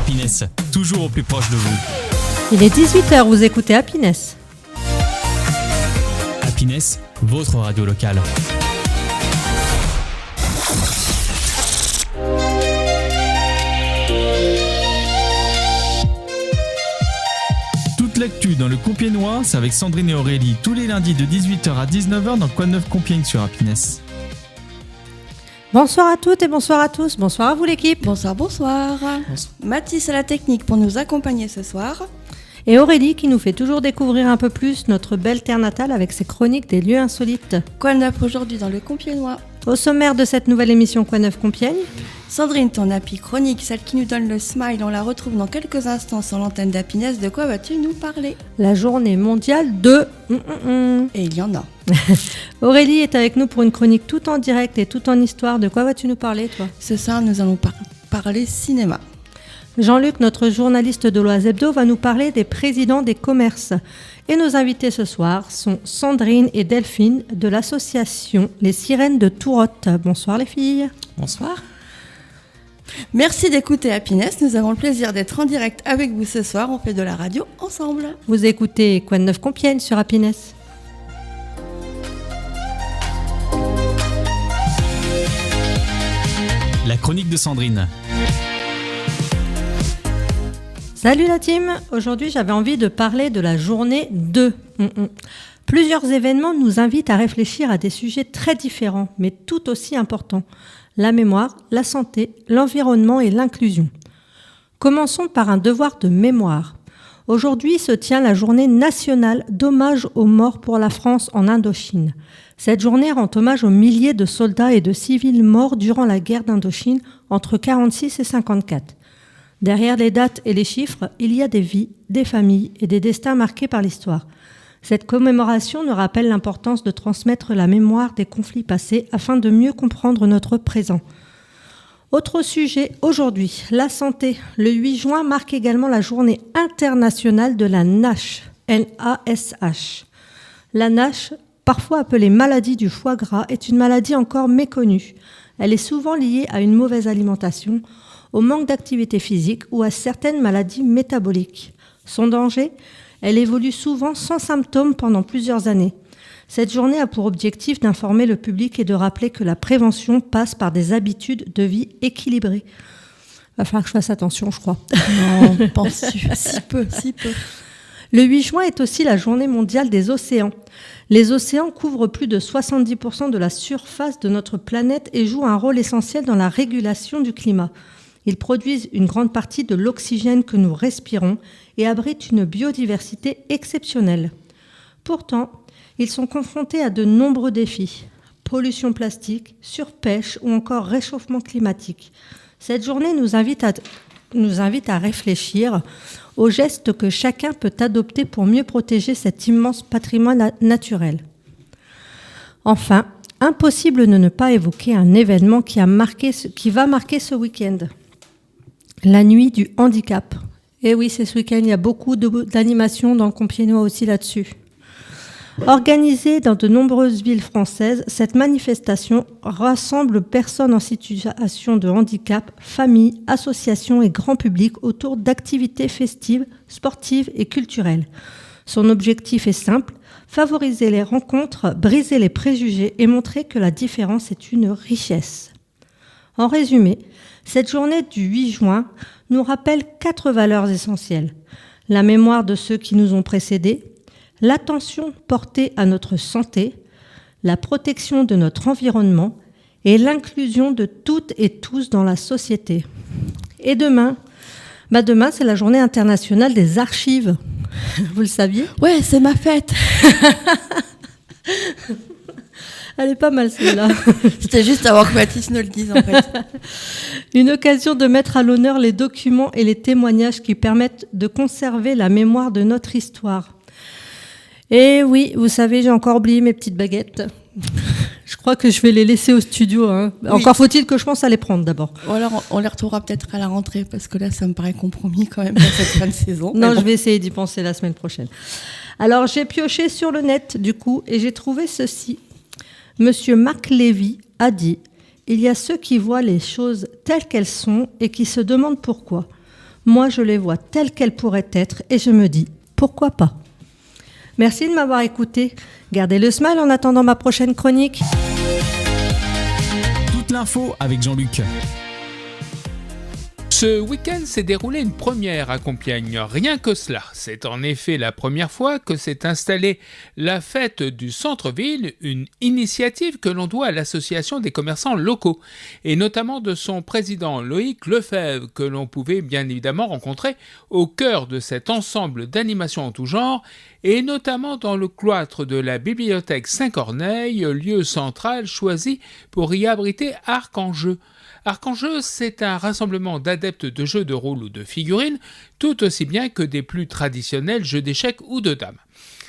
Happiness, toujours au plus proche de vous. Il est 18h, vous écoutez Happiness. Happiness, votre radio locale. Toute l'actu dans le Compiègnois, c'est avec Sandrine et Aurélie, tous les lundis de 18h à 19h dans Quoi de Neuf Compiègne sur Happiness. Bonsoir à toutes et bonsoir à tous. Bonsoir à vous l'équipe. Bonsoir. Mathis à la technique pour nous accompagner ce soir. Et Aurélie qui nous fait toujours découvrir un peu plus notre belle terre natale avec ses chroniques des lieux insolites. Quoi de neuf aujourd'hui dans le Compiègnois? Au sommaire de cette nouvelle émission Quoi de Neuf Compiègne, Sandrine, ton happy chronique, celle qui nous donne le smile, on la retrouve dans quelques instants sur l'antenne d'Happiness. De quoi vas-tu nous parler? la journée mondiale de... Et il y en a. Aurélie est avec nous pour une chronique tout en direct et tout en histoire. De quoi vas-tu nous parler, toi? Ce soir, nous allons parler cinéma. Jean-Luc, notre journaliste de l'Oise Hebdo, va nous parler des présidents des commerces. Et nos invités ce soir sont Sandrine et Delphine de l'association Les Sirènes de Tourotte. Bonsoir les filles. Bonsoir. Merci d'écouter Happiness. Nous avons le plaisir d'être en direct avec vous ce soir. On fait de la radio ensemble. Vous écoutez Quoi de Neuf Compiègne sur Happiness. La chronique de Sandrine. Salut la team. Aujourd'hui, j'avais envie de parler de la journée 2. Plusieurs événements nous invitent à réfléchir à des sujets très différents, mais tout aussi importants. La mémoire, la santé, l'environnement et l'inclusion. Commençons par un devoir de mémoire. Aujourd'hui se tient la journée nationale d'hommage aux morts pour la France en Indochine. Cette journée rend hommage aux milliers de soldats et de civils morts durant la guerre d'Indochine entre 1946 et 1954. Derrière les dates et les chiffres, il y a des vies, des familles et des destins marqués par l'histoire. Cette commémoration nous rappelle l'importance de transmettre la mémoire des conflits passés afin de mieux comprendre notre présent. Autre sujet aujourd'hui, la santé. Le 8 juin marque également la journée internationale de la NASH, N-A-S-H. La NASH, parfois appelée maladie du foie gras, est une maladie encore méconnue. Elle est souvent liée à une mauvaise alimentation, au manque d'activité physique ou à certaines maladies métaboliques. Son danger ? Elle évolue souvent sans symptômes pendant plusieurs années. Cette journée a pour objectif d'informer le public et de rappeler que la prévention passe par des habitudes de vie équilibrées. Va falloir que je fasse attention, je crois. Non, penses-tu? Si peu. Le 8 juin est aussi la journée mondiale des océans. Les océans couvrent plus de 70% de la surface de notre planète et jouent un rôle essentiel dans la régulation du climat. Ils produisent une grande partie de l'oxygène que nous respirons et abritent une biodiversité exceptionnelle. Pourtant, ils sont confrontés à de nombreux défis. Pollution plastique, surpêche ou encore réchauffement climatique. Cette journée nous invite à réfléchir aux gestes que chacun peut adopter pour mieux protéger cet immense patrimoine naturel. Enfin, impossible de ne pas évoquer un événement qui va marquer ce week-end. La nuit du handicap. Et oui, c'est ce week-end, il y a beaucoup d'animations dans le Compiègnois aussi là-dessus. Organisée dans de nombreuses villes françaises, cette manifestation rassemble personnes en situation de handicap, familles, associations et grand public autour d'activités festives, sportives et culturelles. Son objectif est simple, favoriser les rencontres, briser les préjugés et montrer que la différence est une richesse. En résumé, cette journée du 8 juin nous rappelle 4 valeurs essentielles. La mémoire de ceux qui nous ont précédés, l'attention portée à notre santé, la protection de notre environnement et l'inclusion de toutes et tous dans la société. Et demain, c'est la journée internationale des archives. Vous le saviez ? Ouais, c'est ma fête. Elle est pas mal celle-là. C'était juste avant que Mathis ne le dise en fait. Une occasion de mettre à l'honneur les documents et les témoignages qui permettent de conserver la mémoire de notre histoire. Et oui, vous savez, j'ai encore oublié mes petites baguettes. Je crois que je vais les laisser au studio. Hein. Oui. Encore faut-il que je pense à les prendre d'abord. Ou alors on les retrouvera peut-être à la rentrée parce que là, ça me paraît compromis quand même pour cette fin de saison. Non, je vais essayer d'y penser la semaine prochaine. Alors, j'ai pioché sur le net du coup et j'ai trouvé ceci. Monsieur Marc Lévy a dit « Il y a ceux qui voient les choses telles qu'elles sont et qui se demandent pourquoi. Moi, je les vois telles qu'elles pourraient être et je me dis, pourquoi pas ? Merci de m'avoir écouté. Gardez le smile en attendant ma prochaine chronique. Toute l'info avec Jean-Luc. Ce week-end s'est déroulé une première à Compiègne, rien que cela. C'est en effet la première fois que s'est installée la fête du centre-ville, une initiative que l'on doit à l'association des commerçants locaux, et notamment de son président Loïc Lefebvre, que l'on pouvait bien évidemment rencontrer au cœur de cet ensemble d'animations en tout genre, et notamment dans le cloître de la bibliothèque Saint-Corneille, lieu central choisi pour y abriter Arc-en-Jeu. Arc-en-Jeu, c'est un rassemblement d'adeptes de jeux de rôle ou de figurines, tout aussi bien que des plus traditionnels jeux d'échecs ou de dames.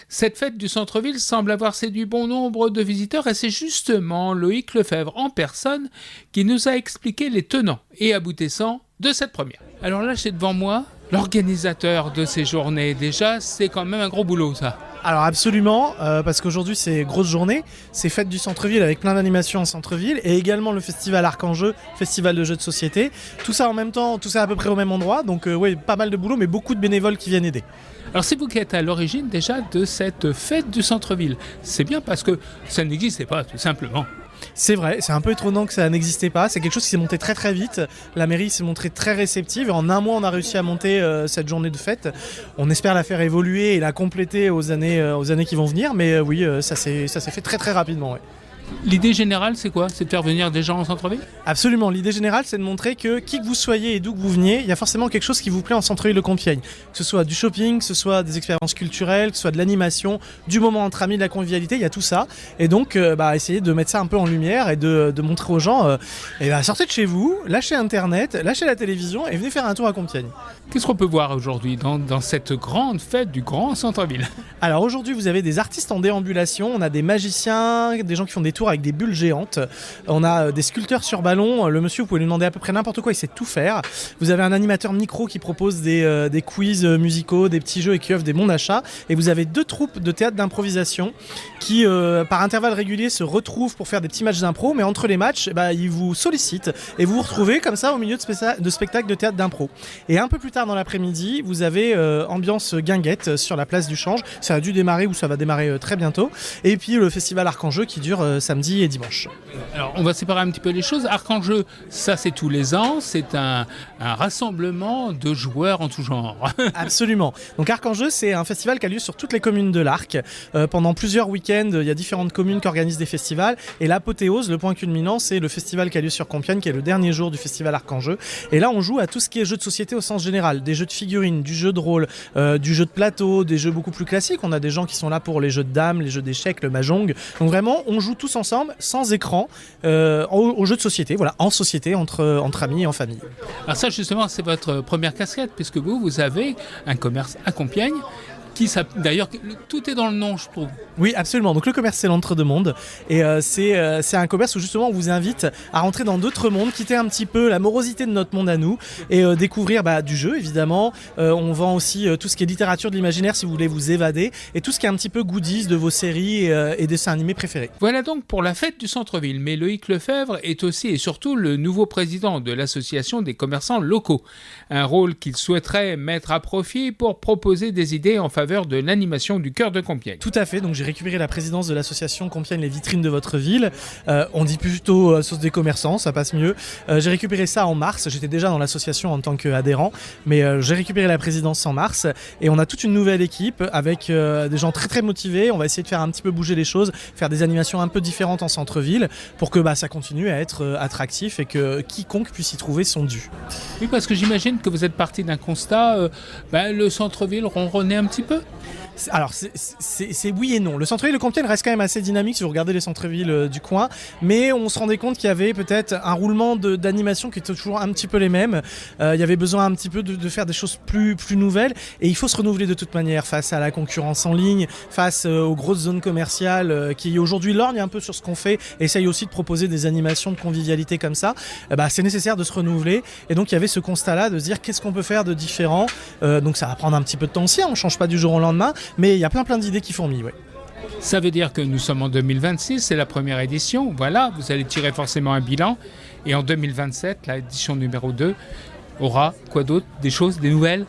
Cette fête du centre-ville semble avoir séduit bon nombre de visiteurs et c'est justement Loïc Lefebvre en personne qui nous a expliqué les tenants et aboutissants de cette première. Alors là, j'ai devant moi l'organisateur de ces journées. Déjà, c'est quand même un gros boulot, ça. Alors absolument, parce qu'aujourd'hui c'est grosse journée, c'est fête du centre-ville avec plein d'animations en centre-ville et également le festival Arc-en-Jeu, festival de jeux de société. Tout ça en même temps, tout ça à peu près au même endroit, donc oui, pas mal de boulot mais beaucoup de bénévoles qui viennent aider. Alors c'est vous qui êtes à l'origine déjà de cette fête du centre-ville. C'est bien parce que ça n'existait pas tout simplement. C'est vrai, c'est un peu étonnant que ça n'existait pas, c'est quelque chose qui s'est monté très très vite, la mairie s'est montrée très réceptive et en un mois on a réussi à monter cette journée de fête. On espère la faire évoluer et la compléter aux années qui vont venir, mais oui, ça s'est fait très très rapidement. Ouais. L'idée générale, c'est quoi ? C'est de faire venir des gens en centre-ville ? Absolument, l'idée générale, c'est de montrer que qui que vous soyez et d'où que vous veniez, il y a forcément quelque chose qui vous plaît en centre-ville de Compiègne. Que ce soit du shopping, que ce soit des expériences culturelles, que ce soit de l'animation, du moment entre amis, de la convivialité, il y a tout ça. Et donc, essayer de mettre ça un peu en lumière et de montrer aux gens, sortez de chez vous, lâchez Internet, lâchez la télévision et venez faire un tour à Compiègne. Qu'est-ce qu'on peut voir aujourd'hui dans cette grande fête du grand centre-ville ? Alors aujourd'hui, vous avez des artistes en déambulation, on a des magiciens, des gens qui font des tours avec des bulles géantes, on a des sculpteurs sur ballon, le monsieur, vous pouvez lui demander à peu près n'importe quoi, il sait tout faire. Vous avez un animateur micro qui propose des quiz musicaux, des petits jeux et qui offre des bons d'achat. Et vous avez 2 troupes de théâtre d'improvisation qui, par intervalles réguliers, se retrouvent pour faire des petits matchs d'impro, mais entre les matchs, ils vous sollicitent et vous vous retrouvez comme ça au milieu de spectacles de théâtre d'impro. Et un peu plus tard dans l'après-midi, vous avez ambiance guinguette sur la place du Change. Ça a dû démarrer ou ça va démarrer très bientôt. Et puis le festival Arc-en-Jeu qui dure samedi et dimanche. Alors on va séparer un petit peu les choses. Arc-en-Jeu, ça c'est tous les ans, c'est un rassemblement de joueurs en tout genre. Absolument. Donc Arc-en-Jeu, c'est un festival qui a lieu sur toutes les communes de l'Arc. Pendant plusieurs week-ends, il y a différentes communes qui organisent des festivals. Et l'apothéose, le point culminant, c'est le festival qui a lieu sur Compiègne, qui est le dernier jour du festival Arc-en-Jeu. Et là, on joue à tout ce qui est jeux de société au sens général. Des jeux de figurines, du jeu de rôle, du jeu de plateau, des jeux beaucoup plus classiques. On a des gens qui sont là pour les jeux de dames, les jeux d'échecs, le mahjong. Donc vraiment, on joue tous ensemble, sans écran, aux jeux de société, voilà, en société, entre amis et en famille. Alors ça, justement, c'est votre première casquette, puisque vous avez un commerce à Compiègne. D'ailleurs, tout est dans le nom, je trouve. Oui, absolument. Donc le commerce, c'est l'entre-deux-mondes. Et c'est un commerce où justement on vous invite à rentrer dans d'autres mondes, quitter un petit peu la morosité de notre monde à nous et découvrir du jeu, évidemment. On vend aussi tout ce qui est littérature de l'imaginaire si vous voulez vous évader et tout ce qui est un petit peu goodies de vos séries et dessins animés préférés. Voilà donc pour la fête du centre-ville. Mais Loïc Lefebvre est aussi et surtout le nouveau président de l'association des commerçants locaux. Un rôle qu'il souhaiterait mettre à profit pour proposer des idées en faveur de l'animation du cœur de Compiègne. Tout à fait, donc j'ai récupéré la présidence de l'association Compiègne les vitrines de votre ville. On dit plutôt sauce des commerçants, ça passe mieux. J'ai récupéré ça en mars, j'étais déjà dans l'association en tant qu'adhérent, mais j'ai récupéré la présidence en mars et on a toute une nouvelle équipe avec des gens très très motivés. On va essayer de faire un petit peu bouger les choses, faire des animations un peu différentes en centre-ville pour que ça continue à être attractif et que quiconque puisse y trouver son dû. Oui, parce que j'imagine que vous êtes parti d'un constat, le centre-ville ronronnait un petit peu. Alors c'est oui et non. Le centre-ville de Compiègne reste quand même assez dynamique si vous regardez les centres-villes du coin, mais on se rendait compte qu'il y avait peut-être un roulement d'animation qui était toujours un petit peu les mêmes. Il y avait besoin un petit peu de faire des choses plus nouvelles et il faut se renouveler de toute manière face à la concurrence en ligne, face aux grosses zones commerciales qui aujourd'hui lorgnent un peu sur ce qu'on fait et essayent aussi de proposer des animations de convivialité comme ça. C'est nécessaire de se renouveler et donc il y avait ce constat-là de se dire qu'est-ce qu'on peut faire de différent. Donc ça va prendre un petit peu de temps aussi, on ne change pas du jour au lendemain. Mais il y a plein d'idées qui fourmillent, ouais. Ça veut dire que nous sommes en 2026, c'est la première édition. Voilà, vous allez tirer forcément un bilan. Et en 2027, l'édition numéro 2, aura quoi d'autre? Des choses, des nouvelles?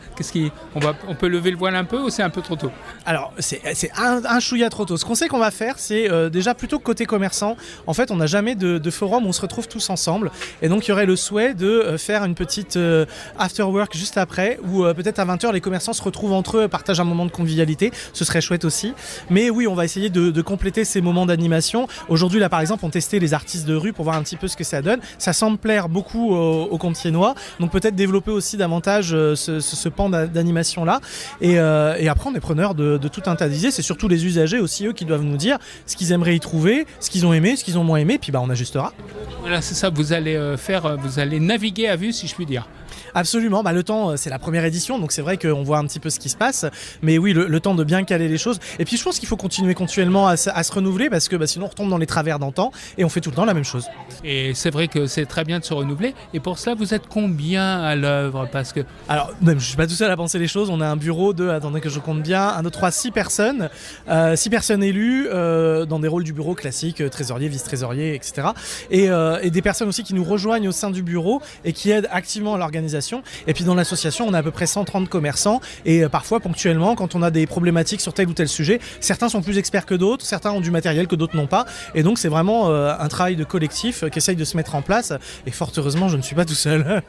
On peut lever le voile un peu ou c'est un peu trop tôt? Alors, c'est un chouïa trop tôt. Ce qu'on sait qu'on va faire, c'est déjà plutôt côté commerçant. En fait, on n'a jamais de forum où on se retrouve tous ensemble. Et donc, il y aurait le souhait de faire une petite after work juste après, où peut-être à 20h, les commerçants se retrouvent entre eux, partagent un moment de convivialité. Ce serait chouette aussi. Mais oui, on va essayer de compléter ces moments d'animation. Aujourd'hui, là, par exemple, on testait les artistes de rue pour voir un petit peu ce que ça donne. Ça semble plaire beaucoup aux Compiègnois. Donc, peut-être développer aussi davantage ce pan d'animation-là. Et après, on est preneur de tout un tas d'idées. C'est surtout les usagers aussi, eux, qui doivent nous dire ce qu'ils aimeraient y trouver, ce qu'ils ont aimé, ce qu'ils ont moins aimé, puis on ajustera. Voilà, c'est ça, vous allez naviguer à vue, si je puis dire. Absolument, le temps, c'est la première édition, donc c'est vrai qu'on voit un petit peu ce qui se passe, mais oui, le temps de bien caler les choses. Et puis je pense qu'il faut continuer continuellement à se renouveler, parce que sinon on retombe dans les travers d'antan et on fait tout le temps la même chose. Et c'est vrai que c'est très bien de se renouveler, et pour cela vous êtes combien à l'œuvre? Parce que... Alors, même, je suis pas tout seul à penser les choses, on a un bureau de, attendez que je compte bien, 1, 2, 3, 6 personnes, 6 personnes élues dans des rôles du bureau classiques, trésorier, vice-trésorier, etc. Et des personnes aussi qui nous rejoignent au sein du bureau et qui aident activement à l'organisation. Et puis dans l'association, on a à peu près 130 commerçants et parfois ponctuellement, quand on a des problématiques sur tel ou tel sujet, certains sont plus experts que d'autres, certains ont du matériel que d'autres n'ont pas. Et donc c'est vraiment un travail de collectif qui essaye de se mettre en place. Et fort heureusement, je ne suis pas tout seul.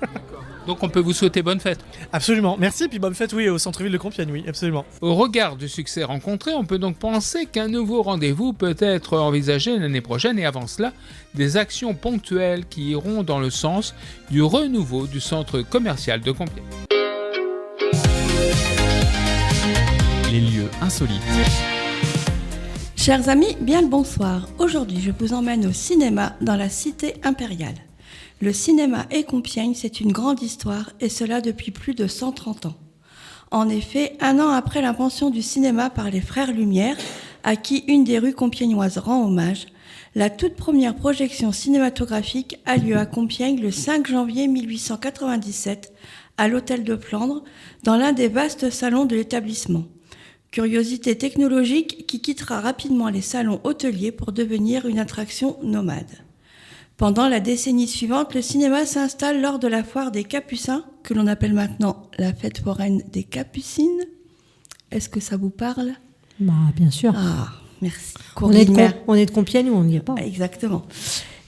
Donc on peut vous souhaiter bonne fête. Absolument, merci, puis bonne fête, oui, au centre-ville de Compiègne, oui, absolument. Au regard du succès rencontré, on peut donc penser qu'un nouveau rendez-vous peut être envisagé l'année prochaine, et avant cela, des actions ponctuelles qui iront dans le sens du renouveau du centre commercial de Compiègne. Les lieux insolites. Chers amis, bien le bonsoir. Aujourd'hui, je vous emmène au cinéma dans la cité impériale. Le cinéma et Compiègne, c'est une grande histoire, et cela depuis plus de 130 ans. En effet, 1 an après l'invention du cinéma par les frères Lumière, à qui une des rues compiègnoises rend hommage, la toute première projection cinématographique a lieu à Compiègne le 5 janvier 1897, à l'hôtel de Flandre, dans l'un des vastes salons de l'établissement. Curiosité technologique qui quittera rapidement les salons hôteliers pour devenir une attraction nomade. Pendant la décennie suivante, le cinéma s'installe lors de la foire des Capucins, que l'on appelle maintenant la fête foraine des Capucines. Est-ce que ça vous parle? Bien sûr. Ah, merci. On est de Compiègne ou on n'y est pas? Exactement.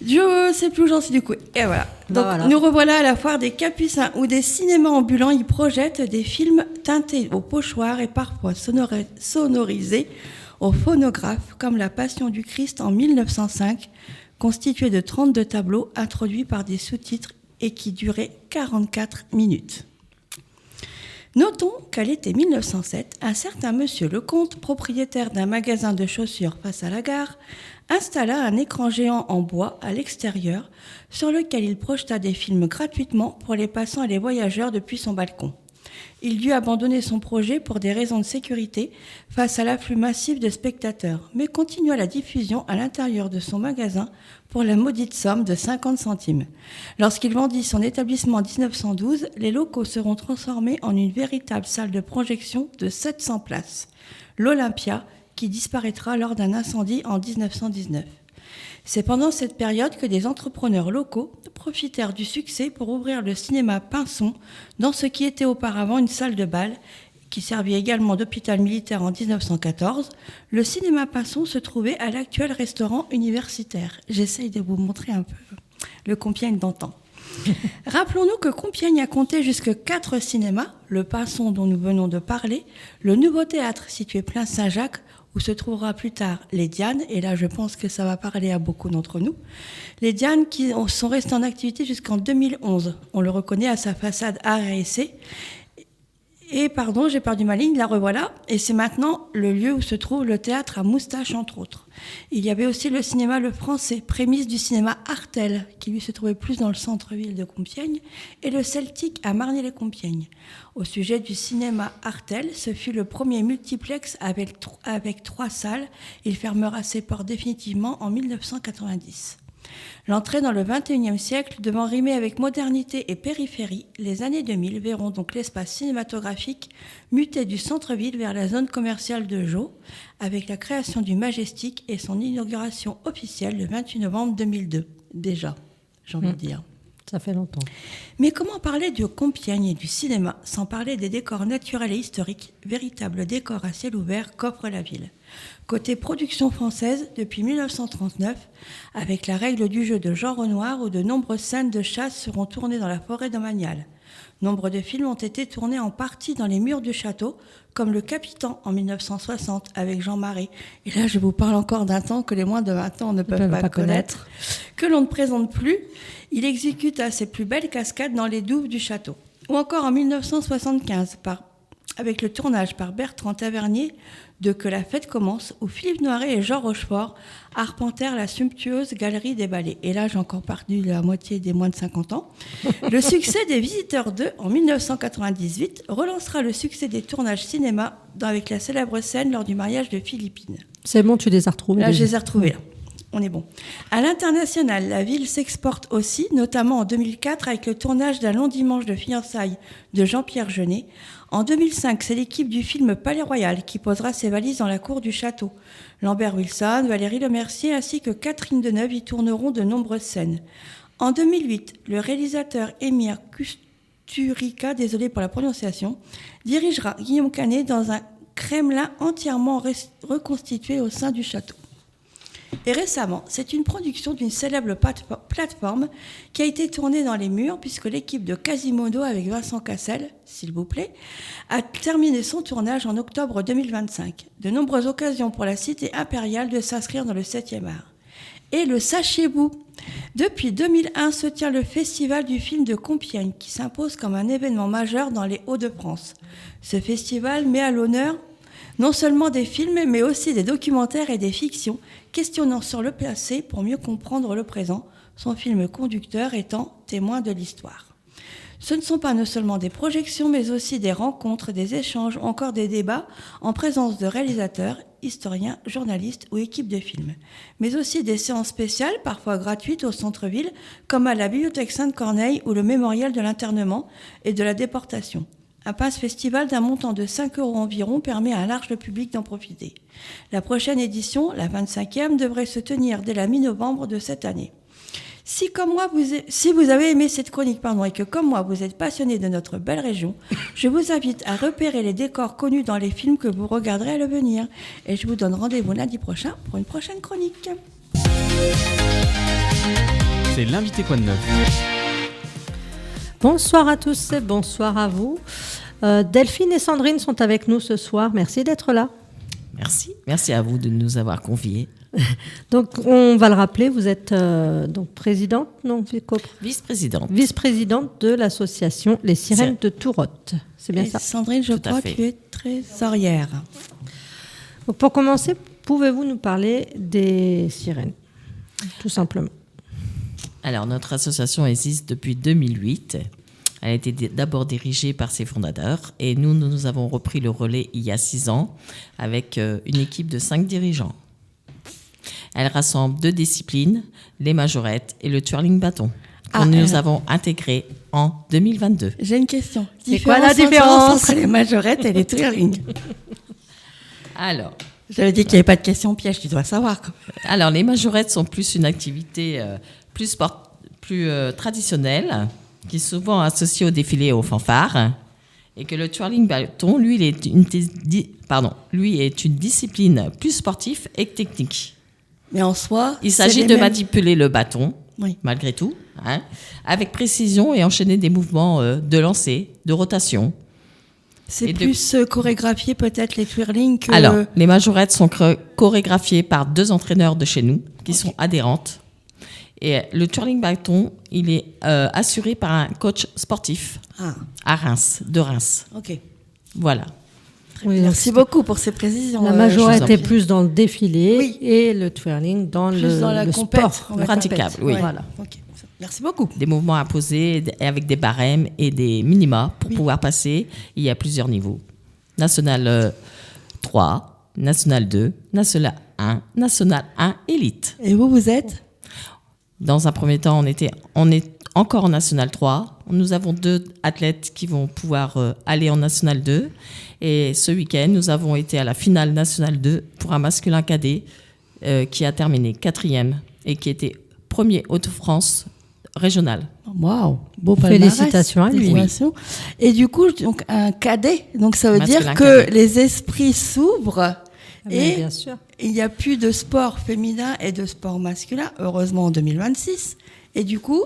Je sais plus où j'en suis du coup. Et voilà. Donc nous revoilà à la foire des Capucins, où des cinémas ambulants y projettent des films teintés au pochoir et parfois sonorisés au phonographe, comme La Passion du Christ en 1905, constitué de 32 tableaux introduits par des sous-titres et qui duraient 44 minutes. Notons qu'à l'été 1907, un certain monsieur Lecomte, propriétaire d'un magasin de chaussures face à la gare, installa un écran géant en bois à l'extérieur sur lequel il projeta des films gratuitement pour les passants et les voyageurs depuis son balcon. Il dut abandonner son projet pour des raisons de sécurité face à l'afflux massif de spectateurs, mais continua la diffusion à l'intérieur de son magasin pour la maudite somme de 50 centimes. Lorsqu'il vendit son établissement en 1912, les locaux seront transformés en une véritable salle de projection de 700 places, l'Olympia, qui disparaîtra lors d'un incendie en 1919. C'est pendant cette période que des entrepreneurs locaux profitèrent du succès pour ouvrir le cinéma Pinson dans ce qui était auparavant une salle de bal, qui servit également d'hôpital militaire en 1914. Le cinéma Pinson se trouvait à l'actuel restaurant universitaire. J'essaye de vous montrer un peu le Compiègne d'antan. Rappelons-nous que Compiègne a compté jusque 4 cinémas, le Pinson dont nous venons de parler, le Nouveau Théâtre situé place Saint-Jacques, où se trouvera plus tard les Dianes, et là je pense que ça va parler à beaucoup d'entre nous. Les Dianes qui sont restées en activité jusqu'en 2011. On le reconnaît à sa façade art et essai. Et pardon, j'ai perdu ma ligne, la revoilà. Et c'est maintenant le lieu où se trouve le théâtre à Moustache, entre autres. Il y avait aussi le cinéma Le Français, prémisse du cinéma Artel, qui lui se trouvait plus dans le centre-ville de Compiègne, et le Celtique à Marny-les-Compiègnes. Au sujet du cinéma Artel, ce fut le premier multiplex avec 3 salles. Il fermera ses portes définitivement en 1990. L'entrée dans le XXIe siècle devant rimer avec modernité et périphérie, les années 2000 verront donc l'espace cinématographique muter du centre-ville vers la zone commerciale de Jeaux, avec la création du Majestic et son inauguration officielle le 28 novembre 2002. Déjà, j'ai envie de dire. Ça fait longtemps. Mais comment parler de Compiègne et du cinéma sans parler des décors naturels et historiques, véritables décors à ciel ouvert qu'offre la ville? Côté production française, depuis 1939, avec La règle du jeu de Jean Renoir, où de nombreuses scènes de chasse seront tournées dans la forêt d'Aumanial. Nombre de films ont été tournés en partie dans les murs du château, comme Le Capitan en 1960 avec Jean Marais. Et là, je vous parle encore d'un temps que les moins de 20 ans ne peuvent pas connaître, que l'on ne présente plus. Il exécuta ses plus belles cascades dans les douves du château. Ou encore en 1975, avec le tournage par Bertrand Tavernier de Que la fête commence, où Philippe Noiret et Jean Rochefort arpentèrent la sumptueuse galerie des ballets. Et là, j'ai encore perdu la moitié des moins de 50 ans. Le succès des Visiteurs 2 en 1998 relancera le succès des tournages cinéma avec la célèbre scène lors du mariage de Philippine. C'est bon, tu les as retrouvés. Là, je les ai retrouvés. Là. On est bon. À l'international, la ville s'exporte aussi, notamment en 2004 avec le tournage d'un long dimanche de fiançailles de Jean-Pierre Jeunet. En 2005, c'est l'équipe du film Palais Royal qui posera ses valises dans la cour du château. Lambert Wilson, Valérie Lemercier ainsi que Catherine Deneuve y tourneront de nombreuses scènes. En 2008, le réalisateur Émir Kusturica, désolé pour la prononciation, dirigera Guillaume Canet dans un Kremlin entièrement reconstitué au sein du château. Et récemment, c'est une production d'une célèbre plateforme qui a été tournée dans les murs, puisque l'équipe de Quasimodo avec Vincent Cassel, s'il vous plaît, a terminé son tournage en octobre 2025. De nombreuses occasions pour la cité impériale de s'inscrire dans le 7e art. Et le sachez-vous, depuis 2001 se tient le Festival du film de Compiègne, qui s'impose comme un événement majeur dans les Hauts-de-France. Ce festival met à l'honneur non seulement des films, mais aussi des documentaires et des fictions, questionnant sur le passé pour mieux comprendre le présent, son film conducteur étant témoin de l'histoire. Ce ne sont pas non seulement des projections, mais aussi des rencontres, des échanges, ou encore des débats en présence de réalisateurs, historiens, journalistes ou équipes de films. Mais aussi des séances spéciales, parfois gratuites au centre-ville, comme à la Bibliothèque Sainte-Corneille ou le Mémorial de l'internement et de la déportation. Un pass festival d'un montant de 5 € environ permet à un large public d'en profiter. La prochaine édition, la 25e, devrait se tenir dès la mi-novembre de cette année. Si vous avez aimé cette chronique et que comme moi vous êtes passionné de notre belle région, je vous invite à repérer les décors connus dans les films que vous regarderez à l'avenir. Et je vous donne rendez-vous lundi prochain pour une prochaine chronique. C'est l'invité Quoi de Neuf. Bonsoir à tous et bonsoir à vous. Delphine et Sandrine sont avec nous ce soir. Merci d'être là. Merci à vous de nous avoir conviés. Donc, on va le rappeler, vous êtes donc présidente, vice-présidente de l'association Les Sirènes de Tourotte. C'est bien ça? Sandrine, je crois que tu es trésorière. Donc, pour commencer, pouvez-vous nous parler des sirènes, tout simplement? Alors, notre association existe depuis 2008. Elle a été d'abord dirigée par ses fondateurs et nous avons repris le relais il y a 6 ans avec une équipe de 5 dirigeants. Elle rassemble 2 disciplines, les majorettes et le twirling bâton, que nous avons intégré en 2022. J'ai une question. C'est quoi la différence entre les majorettes et les twirling? Alors, j'avais dit qu'il n'y avait pas de question piège, tu dois savoir. Alors, les majorettes sont plus une activité plus traditionnelle, qui est souvent associée au défilé et aux fanfares, et que le twirling bâton, lui est une discipline plus sportive et technique. Mais en soi, il s'agit de manipuler le bâton, malgré tout, avec précision et enchaîner des mouvements de lancer, de rotation. C'est plus chorégraphié peut-être les twirling que... Alors, les majorettes sont chorégraphiées par 2 entraîneurs de chez nous, qui sont adhérentes. Et le twirling bâton, il est assuré par un coach sportif à Reims, de Reims. Ok. Voilà. Oui, merci beaucoup pour ces précisions. La majorette est plus dans le défilé et le twirling dans le sport praticable. Oui. Voilà. Okay. Merci beaucoup. Des mouvements imposés avec des barèmes et des minima pour pouvoir passer. Il y a plusieurs niveaux. National 3, National 2, National 1, National 1 Élite. Et vous êtes ? Dans un premier temps, on est encore en National 3. Nous avons 2 athlètes qui vont pouvoir aller en National 2. Et ce week-end, nous avons été à la finale National 2 pour un masculin cadet qui a terminé 4e et qui était premier Hauts-de-France régional. Waouh, beau palmarès. Félicitations à lui. Félicitations. Et du coup, donc un cadet, donc ça veut Masculin dire que cadet. les esprits s'ouvrent et bien sûr. il n'y a plus de sport féminin et de sport masculin, heureusement en 2026. Et du coup,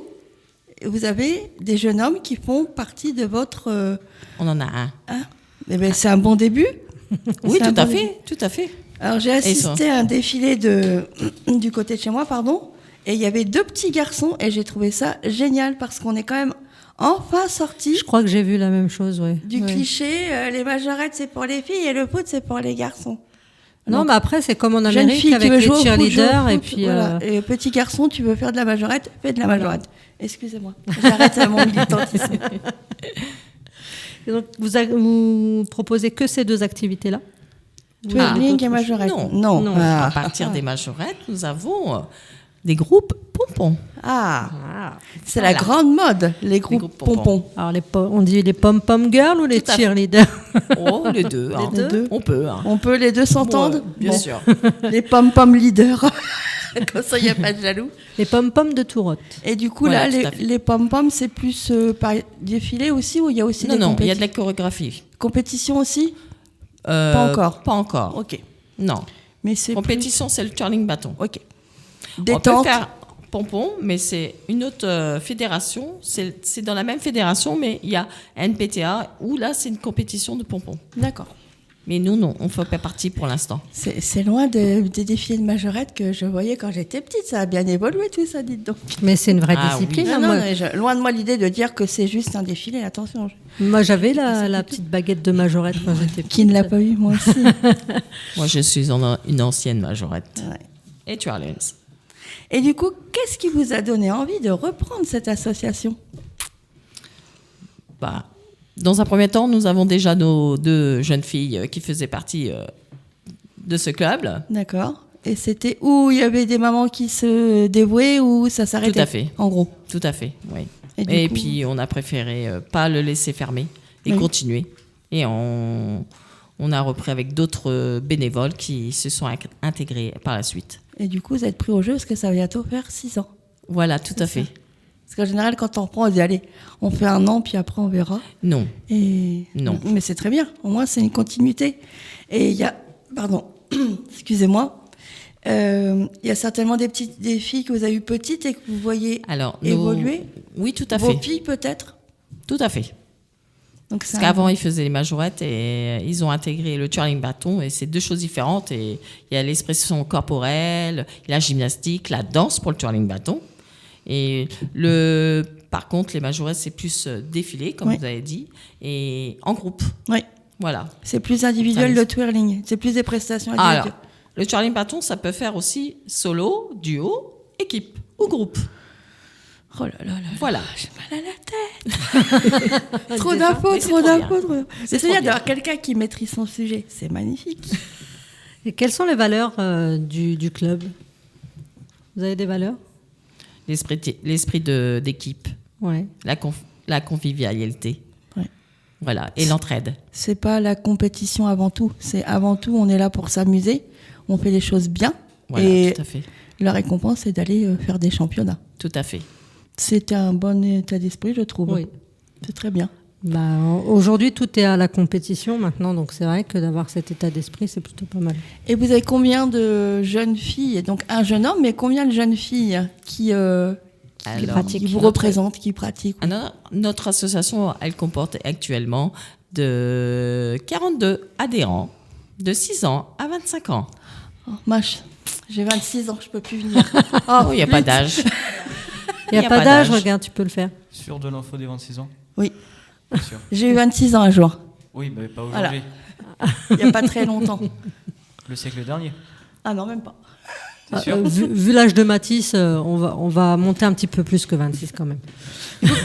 vous avez des jeunes hommes qui font partie de votre... On en a un. Eh ben, c'est un bon début. Oui, C'est un tout à bon fait, tout à fait. Alors j'ai assisté à un défilé du côté de chez moi, et il y avait 2 petits garçons et j'ai trouvé ça génial parce qu'on est quand même enfin sorti Je crois que j'ai vu la même chose, oui. du cliché, les majorettes c'est pour les filles et le foot c'est pour les garçons. Non, Donc, mais après, c'est comme en jeune Amérique fille qui avec veut les jouer au foot, cheerleaders. joue au Et foot, puis, voilà. Et petit garçon, tu veux faire de la majorette, fais de la majorette. Excusez-moi, j'arrête mon militantisme. et donc, vous proposez que ces 2 activités-là? Twirling et majorette. Non. Non. À partir des majorettes, nous avons des groupes pompons. C'est Voilà. la grande mode, les groupes groupes pompons. pompons. Alors, on dit les pom-pom girls ou les Tout à fait. cheerleaders? Oh, les deux. hein. Les deux. On peut. hein. On peut les deux s'entendre. Bien Bon. sûr. Les pom-pom leaders. Comme ça, il n'y a pas de jaloux. Les pom-pom de Tourotte. Et du coup, Voilà, là, tout à fait. les pom-pom, c'est plus par défilé aussi ou il y a aussi Non, des non, il y a de la chorégraphie. compétitions aussi Pas encore. Pas encore. Ok. Non. Mais c'est Compétition, c'est le curling bâton. plus... Ok. On peut Détente. faire pompon, mais c'est une autre fédération. C'est dans la même fédération, mais il y a NPTA où là, c'est une compétition de pompon. D'accord. Mais nous, non, on ne fait pas partie pour l'instant. C'est loin des défilés de majorette que je voyais quand j'étais petite. Ça a bien évolué tout ça, dites donc. Mais c'est une vraie Ah, discipline. oui. hein, Non, moi. non, mais loin de moi l'idée de dire que c'est juste un défilé. Attention. Moi, j'avais la petite baguette de majorette quand j'étais petite. Qui ne l'a pas eu, moi aussi. Moi, je suis une ancienne majorette. Ouais. Et tu as Lens. Et du coup, qu'est-ce qui vous a donné envie de reprendre cette association? Bah, dans un premier temps, nous avons déjà nos 2 jeunes filles qui faisaient partie de ce club. D'accord. Et c'était où il y avait des mamans qui se dévouaient ou ça s'arrêtait? Tout à fait. En gros. Tout à fait, oui. Et du Et coup- puis, on a préféré pas le laisser fermer et Oui. continuer. Et on a repris avec d'autres bénévoles qui se sont intégrés par la suite. Et du coup, vous êtes pris au jeu parce que ça va bientôt faire 6 ans. Voilà, tout à fait. Parce qu'en général, quand on reprend, on dit allez, on fait 1 an, puis après on verra. Non. Et... Non. Mais c'est très bien. Au moins, c'est une continuité. Et il y a, pardon, excusez-moi, il y a certainement des filles que vous avez eues petites et que vous voyez Alors, évoluer. Oui, tout à Vos fait. filles peut-être. Tout à fait. Donc Parce qu'avant, ils faisaient les majorettes et ils ont intégré le twirling bâton et c'est 2 choses différentes. Et il y a l'expression corporelle, la gymnastique, la danse pour le twirling bâton. Et par contre, les majorettes, c'est plus défilé, comme Oui. vous avez dit, et en groupe. Oui, Voilà. c'est plus individuel Ça le twirling. C'est plus des prestations individuelles. Alors, le twirling bâton, ça peut faire aussi solo, duo, équipe ou groupe. Oh là là là. Voilà. J'ai mal à la tête. Trop d'infos, Mais c'est trop trop d'infos. bien. C'est trop bien bien. d'avoir quelqu'un qui maîtrise son sujet. C'est magnifique. Et quelles sont les valeurs du club? Vous avez des valeurs? L'esprit d'équipe, Ouais. la convivialité. Ouais. Voilà. Et l'entraide. C'est pas la compétition avant tout. C'est avant tout, on est là pour s'amuser. On fait les choses bien. Voilà, et tout à fait. la récompense, c'est d'aller faire des championnats. Tout à fait. C'est un bon état d'esprit, je trouve. Oui. C'est très bien. Bah, aujourd'hui, tout est à la compétition maintenant, donc c'est vrai que d'avoir cet état d'esprit, c'est plutôt pas mal. Et vous avez combien de jeunes filles? Donc un jeune homme, mais combien de jeunes filles qui pratiquent. vous représentent, qui pratiquent? Alors, notre association, elle comporte actuellement de 42 adhérents de 6 ans à 25 ans. Oh, mâche, j'ai 26 ans, je peux plus venir. Oh, il n'y a pas d'âge. Il n'y a pas d'âge, regarde, tu peux le faire. Sur de l'info des 26 ans? Oui. Bien sûr. J'ai eu 26 ans un jour, Oui, mais pas Voilà. aujourd'hui. il n'y a pas très longtemps. Le siècle dernier. Ah non, même pas. C'est sûr. Vu l'âge de Mathis, on va monter un petit peu plus que 26 quand même. Donc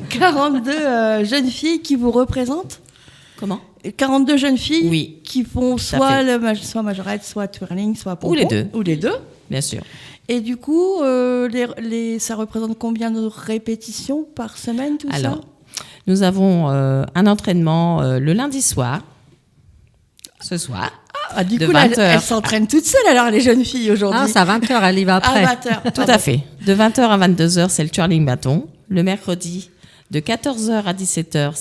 42 jeunes filles qui vous représentent? Comment? 42 jeunes filles Oui. qui font Tout à soit soit majorette, soit twirling, soit pompon. Ou les deux. Ou les deux. Bien sûr. Et du coup, ça représente combien de répétitions par semaine, tout Alors, ça? nous avons un entraînement le lundi soir. Ce soir. Du de coup, 20 elles heures. s'entraînent toutes seules alors, les jeunes filles aujourd'hui. Ah, c'est à 20h, elle y va après. À 20h. Tout à fait. De 20h à 22h, c'est le twirling bâton. Le mercredi, de 14h à 17h,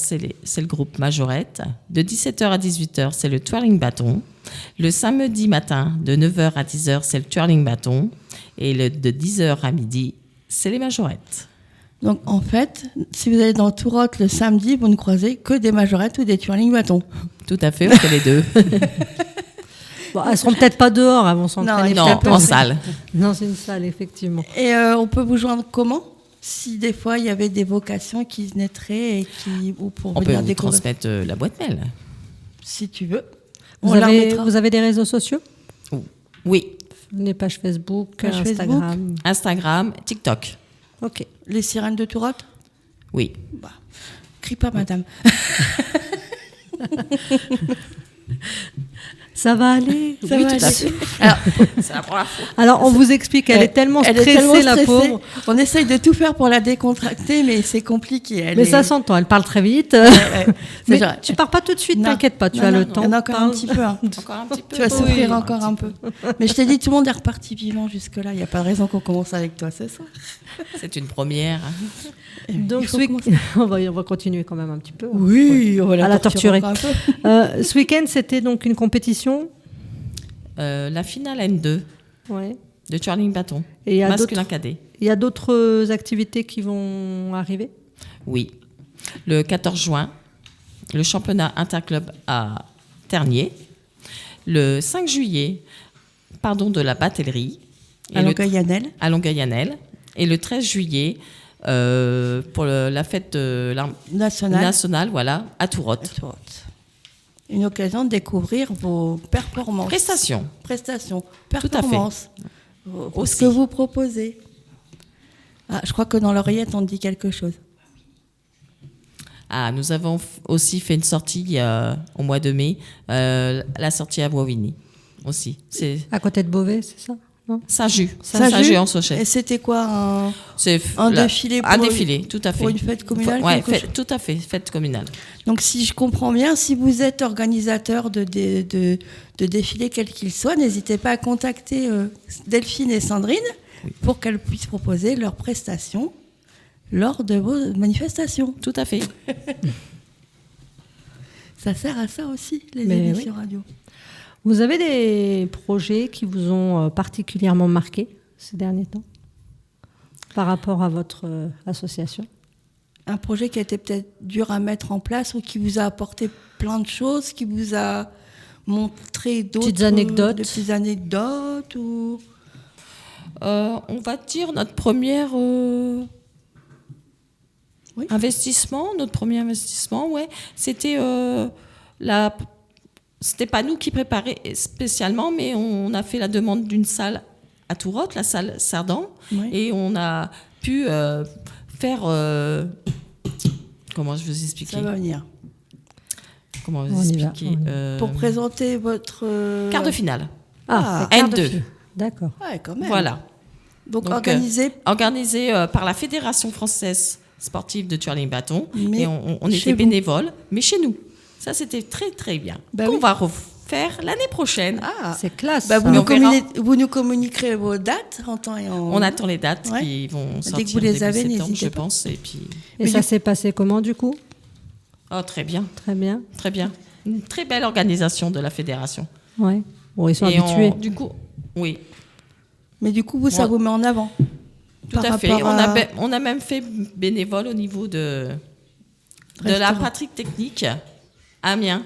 c'est le groupe Majorette. De 17h à 18h, c'est le twirling bâton. Le samedi matin, de 9h à 10h, c'est le twirling bâton. Et de 10h à midi, c'est les majorettes. Donc, en fait, si vous allez dans Tourotte le samedi, vous ne croisez que des majorettes ou des twirling bâtons. Tout à fait, on fait les deux. Bon, elles seront peut-être pas dehors, elles vont s'entraîner. Non, peut-être en pas. salle. Non, c'est une salle, effectivement. Et on peut vous joindre comment? Si des fois, il y avait des vocations qui naîtraient et ou pour On peut venir vous découvrir. transmettre la boîte mail. Si tu veux. Vous On la avez, remettra. vous avez des réseaux sociaux? Oui, Les pages Facebook, Page Instagram. Instagram, TikTok. Ok. Les sirènes de Tourotte? Oui. Crie pas, madame. Ça va aller? Ça Oui, va tout à aller. fait. Alors, C'est la première fois. Alors, on vous explique, elle est tellement elle stressée, est tellement la stressée. pauvre. On essaye de tout faire pour la décontracter, mais c'est compliqué. Mais ça s'entend, elle parle très vite. Mais tu pars pas tout de suite, Non. t'inquiète pas, tu Non, as non, le il y temps. en a encore un Parle. petit peu. Hein. Encore un petit peu. Tu vas souffrir Oui, encore un peu. Mais je t'ai dit, tout le monde est reparti vivant jusque-là. Il n'y a pas de raison qu'on commence avec toi ce soir. C'est une première. Donc, Il faut ce commencer. on va continuer quand même un petit peu. Oui, on va À la torturer. encore un peu. Ce week-end, c'était donc une compétition. La finale N2 Ouais. de twirling bâton. Et il y a Masculin d'autres- cadet. il y a d'autres activités qui vont arriver. Oui. Le 14 juin, le championnat interclub à Ternier. Le 5 juillet, de la batellerie. Et À le Longueuil-Annel. à Longueuil-Annel. Et le 13 juillet, pour la fête nationale, voilà, à Tourotte. Une occasion de découvrir vos performances. Prestations. Prestations. à fait. Performances. Ce que vous proposez. Ah, je crois que dans l'oreillette, on dit quelque chose. Ah, nous avons aussi fait une sortie au mois de mai, la sortie à Boivigny aussi. C'est À côté de Beauvais, c'est ça? Non. Saint-Just. Saint-Just. Saint-Just en Et Sochet. c'était quoi C'est un défilé Un pour- défilé, tout à fait. pour une fête communale, Ouais, quelque chose tout à fait, fête communale. Donc, si je comprends bien, si vous êtes organisateur de défilés, quels qu'ils soient, n'hésitez pas à contacter Delphine et Sandrine pour qu'elles puissent proposer leurs prestations lors de vos manifestations. Tout à fait. Ça sert à ça aussi, les Mais émissions radio. Vous avez des projets qui vous ont particulièrement marqué ces derniers temps par rapport à votre association? Un projet qui a été peut-être dur à mettre en place ou qui vous a apporté plein de choses, qui vous a montré d'autres Petites anecdotes. des petites anecdotes ou... On va dire notre première Oui. investissement, notre premier investissement, ouais, c'était c'était pas nous qui préparions spécialement, mais on a fait la demande d'une salle à Tourotte, la salle Sardan, Oui. et on a pu faire comment je vous expliquer Ça va venir. Comment On vous y va, expliquer on y Pour présenter votre... quart de finale. Ah, N2. quart de finale. D'accord. Ouais, quand même. Voilà. Donc, Donc, organisé Organisé par la Fédération française sportive de twirling bâton. Mais Et on chez était vous. bénévoles, mais chez nous. Ça, c'était très, très bien. Bah Qu'on oui. va refaire l'année prochaine. Ah, C'est classe. bah, ça. vous nous communiquerez vos dates en temps et en... On attend les dates Ouais. qui vont que sortir vous les début avez, septembre, n'hésitez je pas. pense. Et puis, Et ça s'est passé comment du coup? oh, très bien, Très bien. très bien. Une très belle organisation de la fédération. Ouais. Bon, ils sont Et habitués. du coup, oui, Mais du coup, vous, ça Ouais. vous met en avant. tout Par à fait. rapport à- On a même fait bénévole au niveau de la Restaurant. pratique technique à Amiens,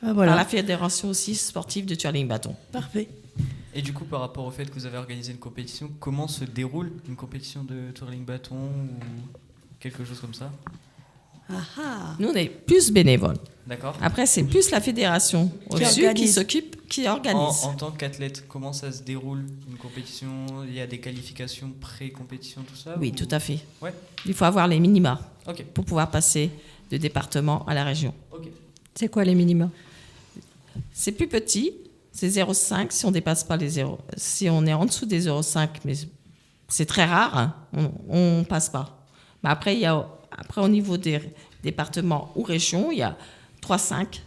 Ah, voilà. par la fédération aussi sportive de twirling bâton. Parfait. Et du coup, par rapport au fait que vous avez organisé une compétition, comment se déroule une compétition de twirling bâton ou quelque chose comme ça? Ah, ah. Nous, on est plus bénévoles. D'accord. Après, c'est plus la fédération au-dessus qui organise. s'occupe, qui organise. En tant qu'athlète, comment ça se déroule une compétition? Il y a des qualifications pré-compétition, tout ça? Oui, ou- tout à fait. Ouais. Il faut avoir les minima Ok. pour pouvoir passer de département à la région. Ok. C'est quoi les minima? C'est plus petit, c'est 0,5 si on dépasse pas les 0. Si on est en dessous des 0,5, mais c'est très rare, hein, on passe pas. Mais après, après au niveau des départements ou régions, il y a 3,5.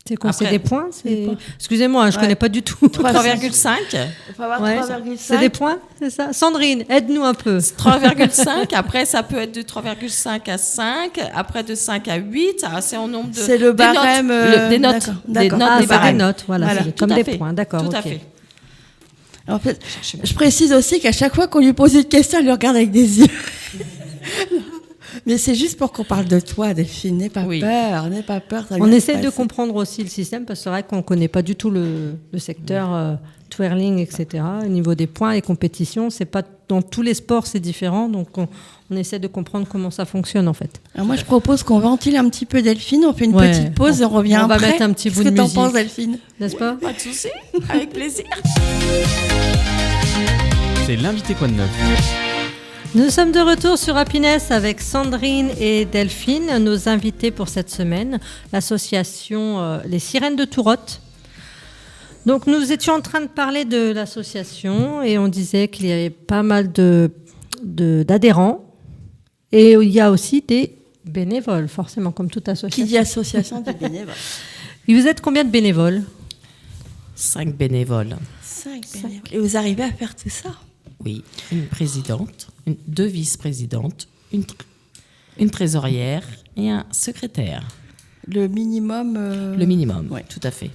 C'est quoi? Après, C'est des points? des points. Excusez-moi, je Ouais. connais pas du tout. 3,5. Il faut avoir Ouais. 3,5. C'est des points, c'est ça? Sandrine, aide-nous un peu. 3,5. Après, ça peut être de 3,5 à 5. Après, de 5 à 8. Ah, c'est en nombre de. C'est le des notes. barème. Des notes. D'accord, Des d'accord. notes, Ah, des c'est des barèmes. notes, voilà, Voilà. c'est Tout comme à des fait. points, d'accord. Tout à ok. fait. En fait, je précise aussi qu'à chaque fois qu'on lui pose une question, elle le regarde avec des yeux. Mais c'est juste pour qu'on parle de toi, Delphine. N'aie pas Oui. peur, n'aie pas peur. ça va On bien essaie se de passer. comprendre aussi le système parce que c'est vrai qu'on ne connaît pas du tout le secteur twirling, etc. Au niveau des points et compétitions, c'est pas dans tous les sports, c'est différent. Donc on essaie de comprendre comment ça fonctionne en fait. Alors moi, je propose qu'on ventile un petit peu Delphine. On fait une Ouais. petite pause et on revient On va après. mettre un petit bout Qu'est-ce de que t'en musique. penses, Delphine? N'est-ce pas? Pas de souci. Avec plaisir. C'est l'invité quoi de neuf. Nous sommes de retour sur Happiness avec Sandrine et Delphine, nos invités pour cette semaine, l'association Les Sirènes de Tourotte. Donc nous étions en train de parler de l'association et on disait qu'il y avait pas mal d'adhérents et il y a aussi des bénévoles, forcément, comme toute Qui association. dit association dit bénévole. Et vous êtes combien de bénévoles? 5 bénévoles. 5 bénévoles. Et vous arrivez à faire tout ça? Oui. Une présidente, 2 vice-présidentes, une trésorière et un secrétaire. Le minimum. Le minimum, Ouais. tout à fait.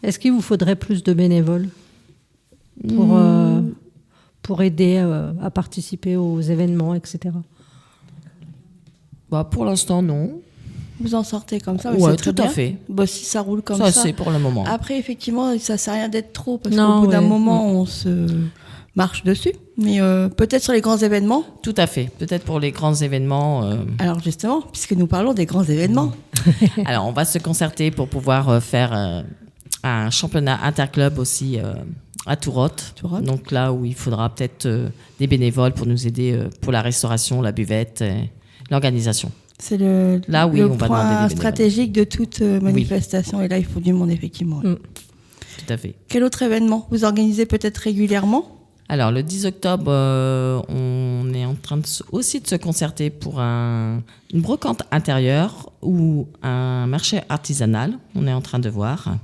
Est-ce qu'il vous faudrait plus de bénévoles pour aider à participer aux événements, etc. Bah, pour l'instant, non. Vous en sortez comme ça, mais Ouais, c'est très tout à bien. fait. Bah, si ça roule comme Ça, ça. c'est pour le moment. Après, effectivement, ça sert à rien d'être trop parce Non, qu'au bout d'un ouais. moment, on se marche dessus. Mais peut-être sur les grands événements. Tout à fait. Peut-être pour les grands événements. Alors justement, puisque nous parlons des grands événements, Alors, on va se concerter pour pouvoir faire un championnat interclub aussi à Tourotte. Donc là où il faudra peut-être des bénévoles pour nous aider pour la restauration, la buvette, l'organisation. c'est le Là, oui, on va demander des point bénévoles. stratégique de toute manifestation. Et là, il faut du monde, effectivement. Tout à fait. Quel autre événement vous organisez peut-être régulièrement? Alors, le 10 octobre, on est en train aussi de se concerter pour une brocante intérieure ou un marché artisanal. On est en train de voir.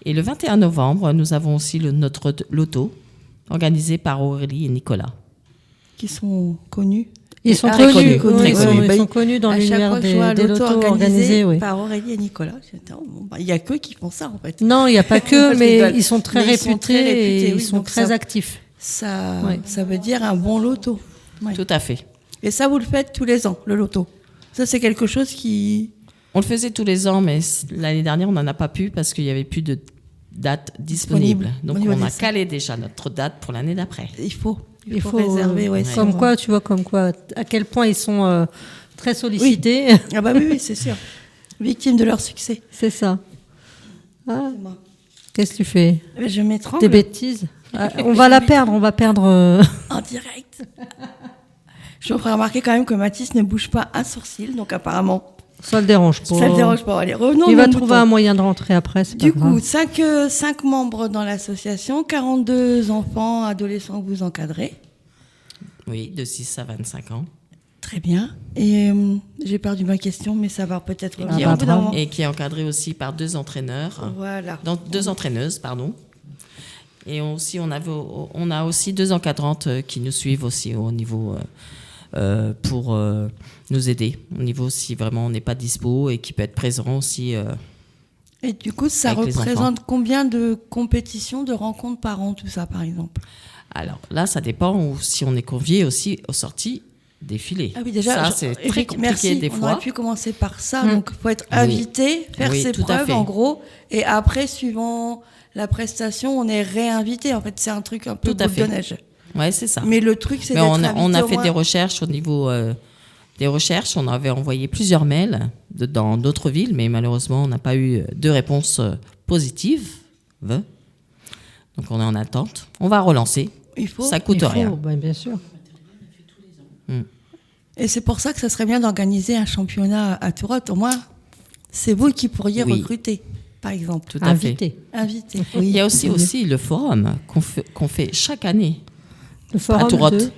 Et le 21 novembre, nous avons aussi notre loto organisé par Aurélie et Nicolas. Qui sont connus? Ils sont Très connus, connus, oui, très connus. ils sont connus dans À chaque l'univers fois que je vois un des loto lotos organisés. Oui. par Aurélie et Nicolas, il n'y a qu'eux qui font ça, en fait. Non, il n'y a pas que, Je mais rigole. ils sont très Mais réputés et oui, ils sont donc très ça- actifs. Ça, Ouais. ça veut dire un bon loto. Ouais. Tout à fait. Et ça, vous le faites tous les ans, le loto. Ça, c'est quelque chose qui... On le faisait tous les ans, mais l'année dernière, on n'en a pas pu parce qu'il n'y avait plus de date disponible. Donc, Au niveau on a des salles. calé déjà notre date pour l'année d'après. Il faut Il faut réserver. Ouais, comme sur- quoi, tu vois, comme quoi, à quel point ils sont très sollicités. Ah bah oui, c'est sûr. Victimes de leur succès. C'est ça. Ah, qu'est-ce que tu fais? Je m'étrangle Des bêtises? Ah, on va la perdre, on va perdre. en direct. Je me ferai remarquer quand même que Mathis ne bouge pas un sourcil, donc apparemment, Ça le dérange pas. ça ne le dérange pas. Allez, revenons Il à va nos trouver moutons. un moyen de rentrer après, c'est pas Du grave. coup, 5 membres dans l'association, 42 enfants, adolescents que vous encadrez. Oui, de 6 à 25 ans. Très bien. Et j'ai perdu ma question, mais ça va peut-être Ah revenir bah, au bout d'un bravo. moment. Et qui est encadré aussi par 2 entraîneurs. Voilà. Donc, 2 entraîneuses, pardon. Et aussi, on a aussi 2 encadrantes qui nous suivent aussi au niveau pour nous aider. Au niveau si vraiment on n'est pas dispo et qui peut être présent aussi. Et du coup, ça Avec les représente combien de compétitions, de rencontres par an, tout ça, par exemple? Alors là, ça dépend si on est convié aussi aux sorties défilées. Ah oui, déjà, ça, c'est très compliqué merci. des On fois. aurait pu commencer par ça. Mm. Donc, il faut être invité, faire Oui, ses tout à preuves, fait. en gros. Et après, suivant la prestation, on est réinvité. En fait, c'est un truc un peu Tout à boule fait. de neige. Ouais, c'est ça. Mais le truc, c'est Mais d'être on invité a au fait moins. des recherches au niveau des recherches. On avait envoyé plusieurs mails dans d'autres villes, mais malheureusement, on n'a pas eu de réponse positive. Donc, on est en attente. On va relancer. Il faut. Ça coûte Il faut, rien. bah, bien sûr. Et c'est pour ça que ça serait bien d'organiser un championnat à Tourotte. Au moins, c'est vous qui pourriez Oui. recruter, par exemple. Tout à fait. Invité. Invité. Il y a aussi le forum qu'on fait chaque année Le forum à Tourotte.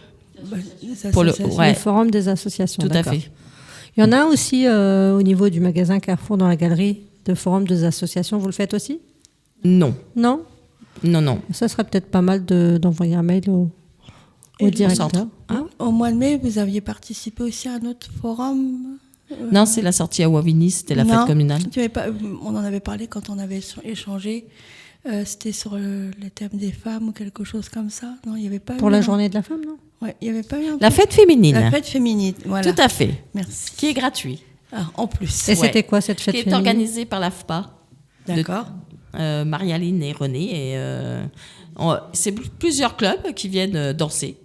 Bah, les Pour le- associations. ouais. Le forum des associations. Tout à d'accord. fait. Il y en a aussi au niveau du magasin Carrefour dans la galerie. de forums, des associations, vous le faites aussi? Non. Non? Non. Ça serait peut-être pas mal d'envoyer un mail au directeur. centre. Hein? Au mois de mai, vous aviez participé aussi à un autre forum. Non, c'est la sortie à Wavini, c'était la fête communale. On en avait parlé quand on avait échangé. C'était sur le thème des femmes ou quelque chose comme ça. Non, il n'y avait pas. Pour la journée de la femme, non? Ouais, il n'y avait pas eu la fête féminine. La fête féminine, voilà. Tout à fait. Merci. Qui est gratuit. Ah, en plus. Et c'était quoi cette fête féminine? Qui est organisée par l'AFPA. D'accord. Marie-Aline et René. Et, c'est plusieurs clubs qui viennent danser.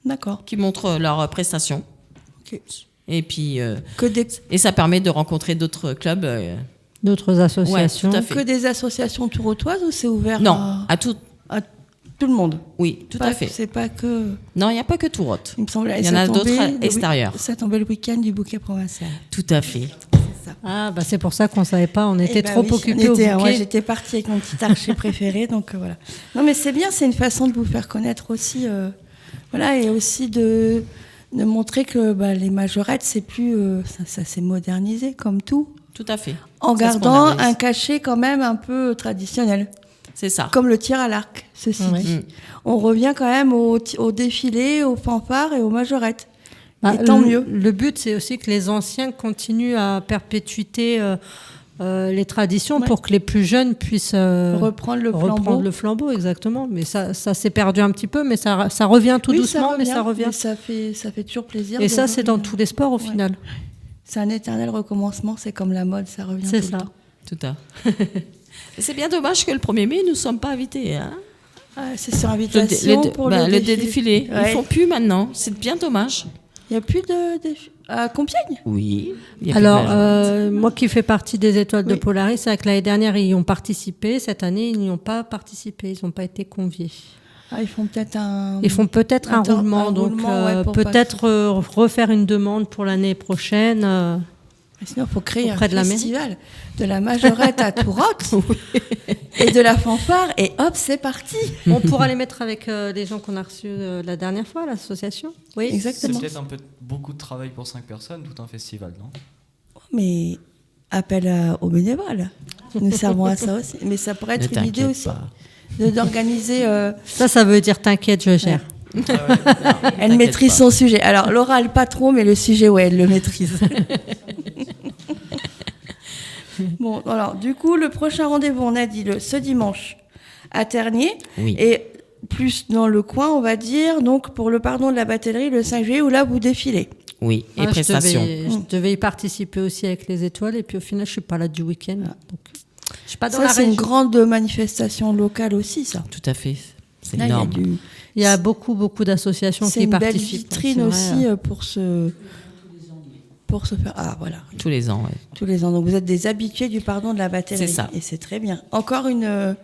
D'accord. Qui montrent leurs prestations. Ok. Et puis. Et ça permet de rencontrer d'autres clubs. D'autres associations. Ouais, tout à fait. Que des associations tourottoises ou c'est ouvert Non, à tout le monde? Oui, tout à fait. C'est pas que... Non, il n'y a pas que Tourotte. Il me semble. Il y en a d'autres extérieurs. Ça tombait le week-end du bouquet provincial. Tout à fait. C'est ça. Ah, bah c'est pour ça qu'on ne savait pas. On était trop occupés au bouquet. Moi, j'étais partie avec mon petit archer préféré, donc voilà. Non, mais c'est bien, c'est une façon de vous faire connaître aussi. Voilà, et aussi de montrer que les majorettes, c'est plus... ça s'est modernisé, comme tout. Tout à fait. En gardant un cachet quand même un peu traditionnel. C'est ça. Comme le tir à l'arc, ceci dit. On revient quand même au défilé, aux fanfares et aux majorettes. Et tant mieux. Le but, c'est aussi que les anciens continuent à perpétuer les traditions pour que les plus jeunes puissent reprendre le flambeau. Exactement. Mais ça s'est perdu un petit peu, mais ça revient tout doucement, mais ça revient. Mais ça fait toujours plaisir. Et ça, c'est dans tous les sports au final. C'est un éternel recommencement, c'est comme la mode, ça revient tout le temps. Tout à C'est bien dommage que le 1er mai, nous ne sommes pas invités. Hein, c'est sur invitation pour le défilé. Ils ne font plus maintenant, c'est bien dommage. Il n'y a plus de défilé à Compiègne? Oui. Alors, moi qui fais partie des Étoiles de Polaris, c'est vrai que l'année dernière, ils y ont participé. Cette année, ils n'y ont pas participé. Ils n'ont pas été conviés. Ils font peut-être un roulement. Donc, peut-être refaire une demande pour l'année prochaine. Sinon, il faut créer un festival de la majorette à Tourotte et de la fanfare. Et hop, c'est parti. On pourra les mettre avec les gens qu'on a reçus la dernière fois, l'association. Oui, exactement. C'est peut-être beaucoup de travail pour 5 personnes, tout un festival, non? Mais appel aux bénévoles. Nous servons à ça aussi. Mais ça pourrait être une idée aussi. D'organiser... Ça veut dire t'inquiète, je gère. Elle maîtrise son sujet. Alors, Laura, elle pas trop, mais le sujet, elle le maîtrise. Bon, alors, du coup, le prochain rendez-vous, on a dit ce dimanche à Ternier. Oui. Et plus dans le coin, on va dire, donc pour le pardon de la batellerie, le 5 juillet, où là, vous défilez. Oui, et prestations. Je devais y participer aussi avec les étoiles, et puis au final, je ne suis pas là du week-end. Donc, je suis pas dans ça, c'est une grande manifestation locale aussi, ça. Tout à fait. C'est énorme. Il y a beaucoup d'associations qui participent. C'est une belle vitrine aussi pour se faire... Ah, voilà. Tous les ans, oui. Tous les ans. Donc, vous êtes des habitués du pardon de la batellerie. C'est ça. Et c'est très bien. Encore une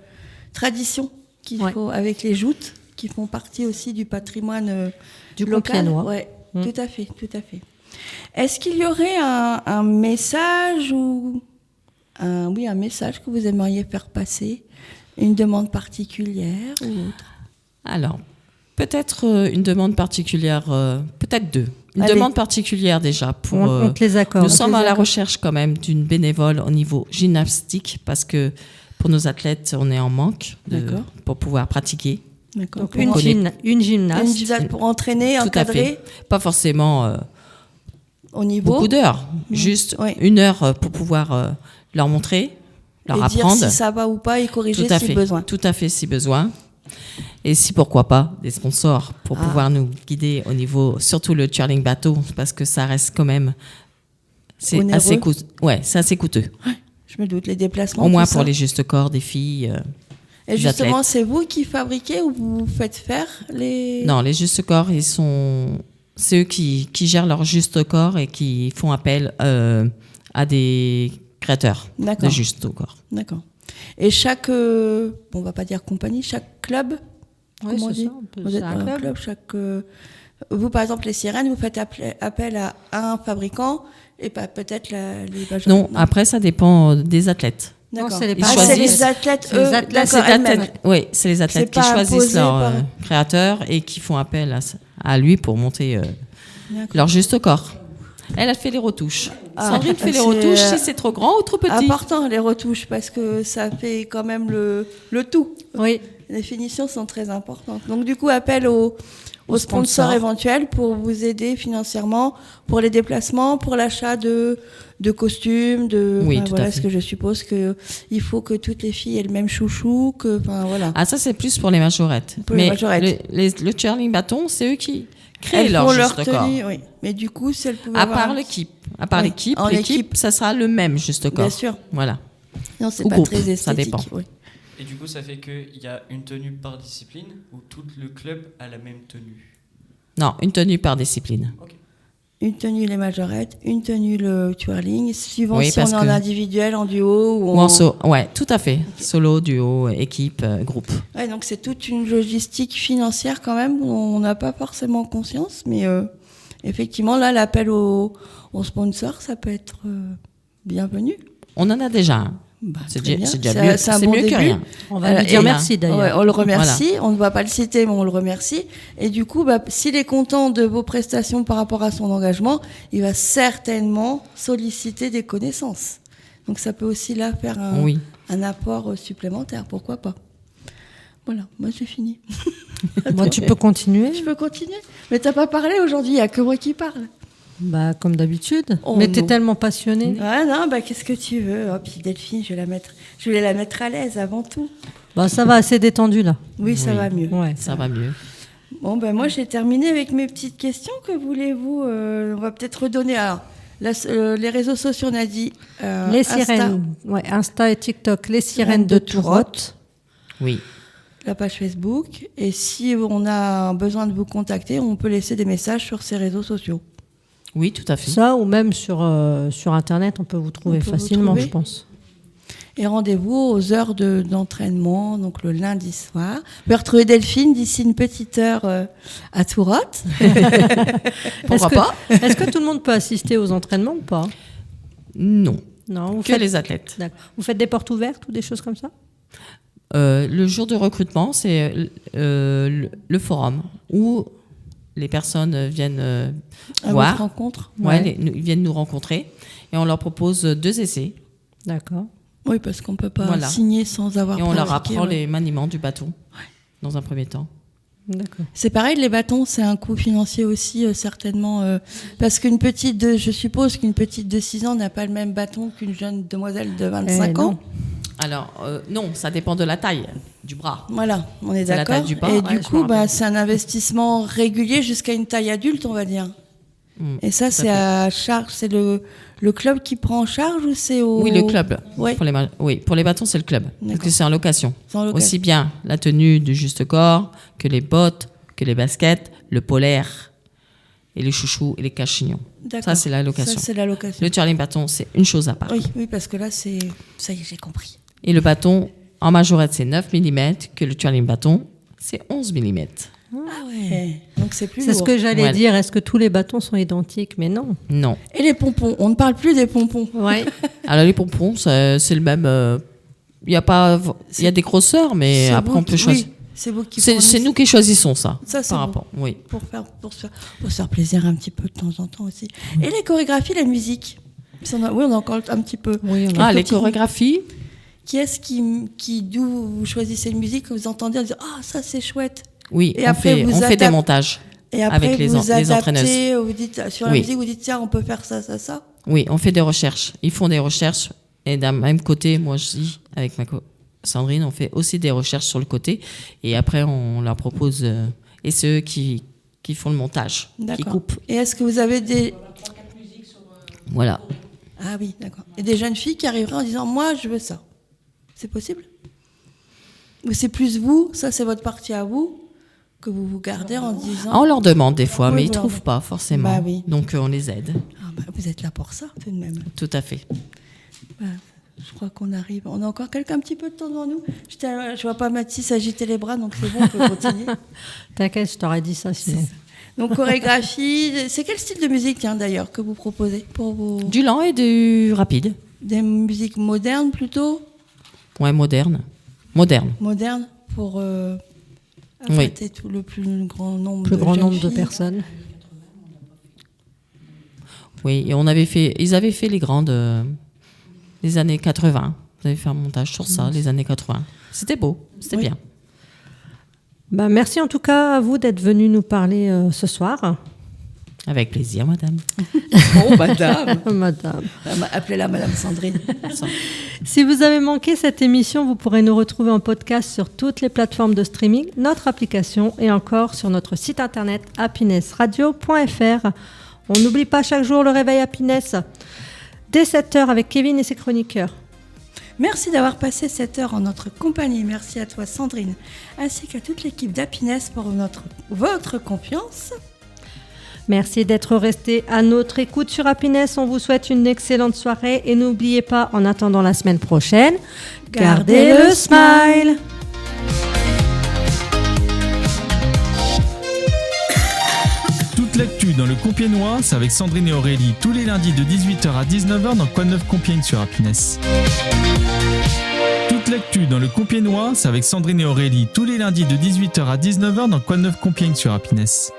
tradition qu'il faut, avec les joutes, qui font partie aussi du patrimoine du local. Compiègnois. Oui, tout à fait, tout à fait. Est-ce qu'il y aurait un message ou... un message que vous aimeriez faire passer? Une demande particulière ou autre? Alors, peut-être une demande particulière, peut-être deux. Une demande particulière déjà pour... on te les accorde. Nous sommes à la recherche quand même d'une bénévole au niveau gymnastique parce que pour nos athlètes, on est en manque pour pouvoir pratiquer. D'accord. Donc une gymnaste. Une gymnaste pour entraîner, tout encadrer. À fait. Pas forcément au niveau. Beaucoup d'heures, juste 1 heure pour pouvoir leur montrer, leur apprendre. Dire si ça va ou pas et corriger si besoin. Tout à fait, si besoin. Et si pourquoi pas des sponsors pour pouvoir nous guider au niveau, surtout le twirling bateau, parce que ça reste quand même, c'est assez coûteux. Ouais, c'est assez coûteux. Ouais, je me doute, les déplacements. Au moins pour les justes corps des filles. Et justement, athlètes. C'est vous qui fabriquez ou vous faites faire les... Non, les justes corps, c'est eux qui gèrent leur juste corps et qui font appel à des créateurs de juste corps. D'accord. Et chaque, on va pas dire compagnie, chaque club, comment on dit, vous êtes un club, chaque, vous par exemple les sirènes, vous faites appel à un fabricant et pas peut-être les bajorettes. Non, après ça dépend des athlètes. D'accord. C'est les athlètes, oui, c'est les athlètes qui choisissent leur créateur et qui font appel à lui pour monter leur juste corps. Elle fait les retouches. Ah, Sandrine fait les c'est, retouches si c'est trop grand ou trop petit. Important les retouches parce que ça fait quand même le tout. Oui. Les finitions sont très importantes. Donc du coup, appel aux sponsors éventuels pour vous aider financièrement pour les déplacements, pour l'achat de costumes, Oui, tout à fait. Parce que je suppose que il faut que toutes les filles aient le même chouchou, voilà. Ah, ça c'est plus pour les majorettes. Pour les Mais majorettes. le twirling bâton, c'est eux qui créent Elles leur font leur juste corps. tenue, oui. Mais du coup, si elles pouvaient À avoir part l'équipe. À part Oui, l'équipe, en équipe. ça sera le même juste corps. Bien sûr. Voilà. Non, c'est Ou pas groupe, très esthétique. ça dépend. Oui. Et du coup, ça fait qu'il y a une tenue par discipline ou tout le club a la même tenue? Non, une tenue par discipline. Une tenue les majorettes, une tenue le twirling, suivant Oui, si on parce est en que- individuel, en duo ou Ou en solo. Ouais, tout à fait. Solo, duo, équipe, groupe. Ouais, donc c'est toute une logistique financière quand même, dont on n'a pas forcément conscience, mais effectivement, là, l'appel aux sponsors, ça peut être bienvenu. On en a déjà un. Bah, C'est très déjà bien. mieux, C'est un c'est bon mieux que début. rien. On va lui dire Et- merci d'ailleurs. Ouais, on le remercie. On ne va pas le citer, mais on le remercie. Et du coup, s'il est content de vos prestations par rapport à son engagement, il va certainement solliciter des connaissances. Donc ça peut aussi là faire Oui. un apport supplémentaire. Pourquoi pas? Voilà, moi j'ai fini. Bon, tu peux continuer. Je peux continuer? Mais t'as pas parlé aujourd'hui, il n'y a que moi qui parle. Bah, comme d'habitude. Oh, Mais t'es non. tellement passionné. Ah non, qu'est-ce que tu veux? Oh, puis Delphine, je voulais la mettre à l'aise avant tout. Bah, ça va assez détendu là. Oui, ça Oui. va mieux. Ouais. Ça va mieux. Bon, moi j'ai terminé avec mes petites questions. Que voulez-vous? On va peut-être redonner. Alors, les réseaux sociaux, on a dit. Les Insta, sirènes. Ouais, Insta et TikTok, les sirènes de Tourotte. Oui. la page Facebook. Et si on a besoin de vous contacter, on peut laisser des messages sur ces réseaux sociaux. Oui, tout à fait. Ça, ou même sur Internet, on peut vous trouver On peut vous facilement, trouver. je pense. Et rendez-vous aux heures d'entraînement, donc le lundi soir. Vous pouvez retrouver Delphine d'ici une petite heure à Tourotte. Pourquoi pas? Est-ce que tout le monde peut assister aux entraînements ou pas? Non. Non, vous Que les athlètes. D'accord. Vous faites des portes ouvertes ou des choses comme ça? Le jour de recrutement, c'est le forum où les personnes viennent À votre voir. rencontre. Ouais, ils viennent nous rencontrer et on leur propose 2 essais D'accord. Oui, parce qu'on ne peut pas Voilà. signer sans avoir et on leur pratiqué, apprend ouais. les maniements du bâton dans un premier temps. D'accord. C'est pareil, les bâtons, c'est un coût financier aussi, certainement. Parce je suppose qu'une petite de 6 ans n'a pas le même bâton qu'une jeune demoiselle de 25 ans. non. Alors, non, ça dépend de la taille du bras. Voilà, on est C'est la d'accord. taille du bas, Et ouais, du je coup, me rappelle. c'est un investissement régulier jusqu'à une taille adulte, on va dire. Et ça, c'est à charge. C'est le club qui prend en charge ou c'est au... Oui, le club. Ouais. Pour les bâtons, c'est le club. Parce D'accord. que c'est en location. C'est en location. Aussi bien la tenue du juste corps que les bottes, que les baskets, le polaire et les chouchous et les cachignons. D'accord. Ça, c'est la location. Ça, c'est la location. Le twirling bâton, c'est une chose à part. Oui, parce que là, ça y est, j'ai compris. Et le bâton, en majorette, c'est 9 mm, que le twirling bâton, c'est 11 mm. Ah ouais. Donc c'est plus C'est ce lourd. que j'allais Ouais. dire. Est-ce que tous les bâtons sont identiques? Mais non. Non. Et les pompons, on ne parle plus des pompons. Ouais. Alors, les pompons, c'est le même. Il y a des grosseurs, mais C'est après, vous on peut qui- choisir. oui, c'est vous qui C'est fournissez. nous qui choisissons ça. Ça, c'est par vous. rapport. Oui. Pour se faire plaisir un petit peu de temps en temps aussi. Et les chorégraphies, la musique. Oui, on a encore un petit peu. Oui, on a- Ah, Quelques les petits- chorégraphies. Qui est-ce d'où vous choisissez une musique que vous entendez en disant ah ça c'est chouette. Oui, Et on après, fait, vous on fait des adaptez- montages. Et après Avec les vous entraîneuses. adaptez, vous dites sur la Oui. musique vous dites tiens on peut faire ça ça ça. Oui, on fait des recherches. Ils font des recherches. Et d'un même côté, moi, je dis, avec Sandrine, on fait aussi des recherches sur le côté. Et après, on leur propose. Et c'est eux qui font le montage, qui D'accord. coupent. Et est-ce que vous avez des Voilà. ah oui d'accord et des jeunes filles qui arriveraient en disant moi je veux ça. C'est possible? Ou c'est plus vous, ça c'est votre partie à vous, que vous vous gardez en disant Ah, on leur demande des fois, Oui, mais ils vous leur trouvent pas forcément. Bah oui. Donc, on les aide. ah, vous êtes là pour ça tout de même. Tout à fait. Je crois qu'on arrive. On a encore quelqu'un un petit peu de temps devant nous. Je vois pas Mathis s'agiter les bras, donc c'est bon, on peut continuer. T'inquiète, je t'aurais dit ça sinon. Donc chorégraphie, c'est quel style de musique tiens, d'ailleurs que vous proposez pour vos... Du lent et du rapide. Des musiques modernes plutôt? Ouais, moderne. Moderne. Modernes pour Oui. affecter tout le plus grand nombre Plus de grand jeunes nombre de filles. personnes. Oui, et ils avaient fait les grandes les années 80. Vous avez fait un montage sur ça, les années 80. C'était beau, c'était bien. Merci en tout cas à vous d'être venu nous parler ce soir. Avec plaisir, madame. Oh, madame. Madame. Appelez-la Madame Sandrine. Si vous avez manqué cette émission, vous pourrez nous retrouver en podcast sur toutes les plateformes de streaming, notre application et encore sur notre site internet happinessradio.fr. On n'oublie pas chaque jour le réveil Happiness dès 7h avec Kevin et ses chroniqueurs. Merci d'avoir passé cette heure en notre compagnie. Merci à toi Sandrine, ainsi qu'à toute l'équipe d'Happiness pour votre confiance. Merci d'être resté à notre écoute sur Happiness. On vous souhaite une excellente soirée et n'oubliez pas, en attendant la semaine prochaine, gardez le smile. Toute l'actu dans le Compiègnois, c'est avec Sandrine et Aurélie tous les lundis de 18h à 19h dans Quoi de Neuf Compiègne sur Happiness. Toute l'actu dans le Compiègnois, c'est avec Sandrine et Aurélie tous les lundis de 18h à 19h dans Quoi de Neuf Compiègne sur Happiness.